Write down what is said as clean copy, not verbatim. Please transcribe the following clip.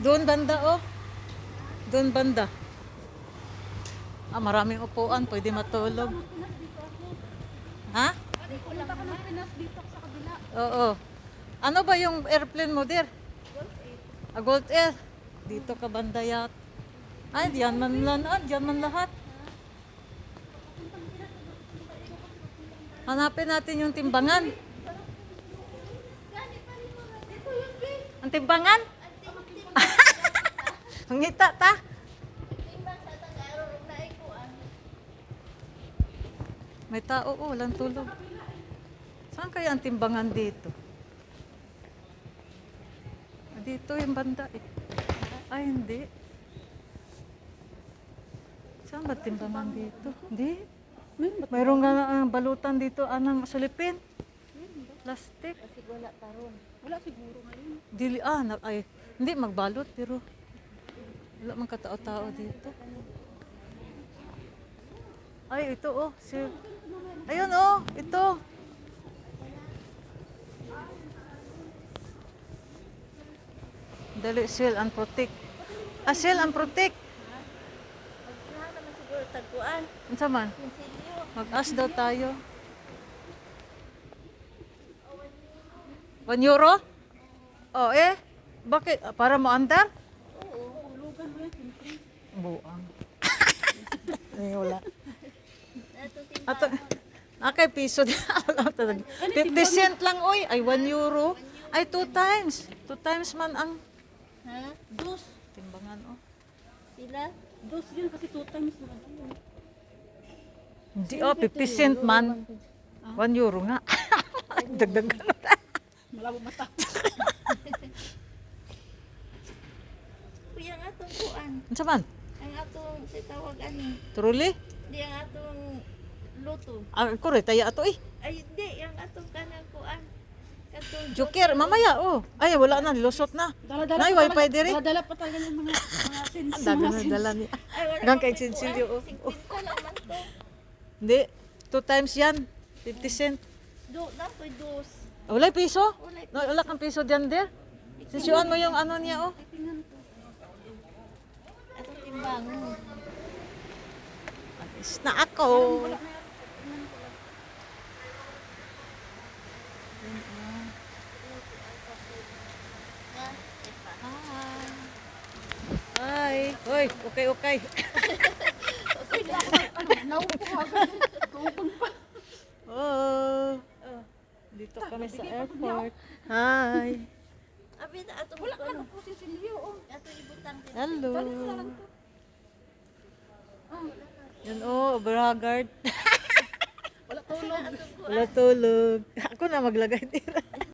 Doon banda oh. Doon banda. Ah, maraming upuan. Pwede matulog. Ha? Punta ka ng Pinas dito sa kabila. Oo. Ano ba yung airplane mo, der? A Gold Air. Dito ka banda yat. Ay, diyan man lang. Diyan man lahat. Hanapin natin yung timbangan. Ang timbangan? Ang ngita ta. May tao, oh, walang tulog. Saan kaya ang timbangan dito? Dito yung banda eh. Ay, hindi. Saan ba timbangan dito? Hindi. Mayroon nga ang balutan dito, anang sulipin. Plastic. Kasi wala taron. Wala siguro ngayon. Dili, ay, hindi magbalot, pero wala mang katao-tao dito. Ay, ito oh. Ayun oh, ito. Dali, seal and protect. Seal and protect. Magkano naman siguro tagpuan. Ano man? Konsilyo. Mag-ask daw tayo. 1 euro? Oh, eh. Bakit? Para mo andar? Oo, hulugan mo yan. Siyempre. Buang. Ay, wala. Ito timbangan. Ato, nakay piso. 50 cent lang, oy. Ay, 1 euro. Ay, 2 times. 2 times man ang Ha? Dos. timbangan, oh. Sila? Dos yun kasi 2 times na lang. Hindi, oh, 50 cent man. 1 euro nga. Dagdag ka na. Malabo mata. Kuya ang atong kuan. Ano man? Ang atong si tawag ani. Truly? Di ang atong luto. Ako rin, tayo ato eh. Ay di ang atong kanang kuan. Katong Joker, mamaya, oh. Ay, wala na, nilusot na. Nay, wifi diri. Dala pa talaga yung mga Ang dami na dala niya. Ay wala. Hanggang kay Chinsilyo, oh. 50 naman to. Hindi, 2 times yan. 50 cent. Do na to dos. Wala piso? Wala. No, wala kang piso dyan, der. Sisyuan mo yung ano niya, oh. Tingnan to. Atong timbangan. Alis na ako. Hi. Hoy, okay, okay. Oh. Dito kami sa airport. Hi. Abi na atong wala ka po si Silvio oh. Atong ibutang din. Hello. Yan oh, overhaggard. Wala tulog. Wala tulog. Ako na maglagay dito.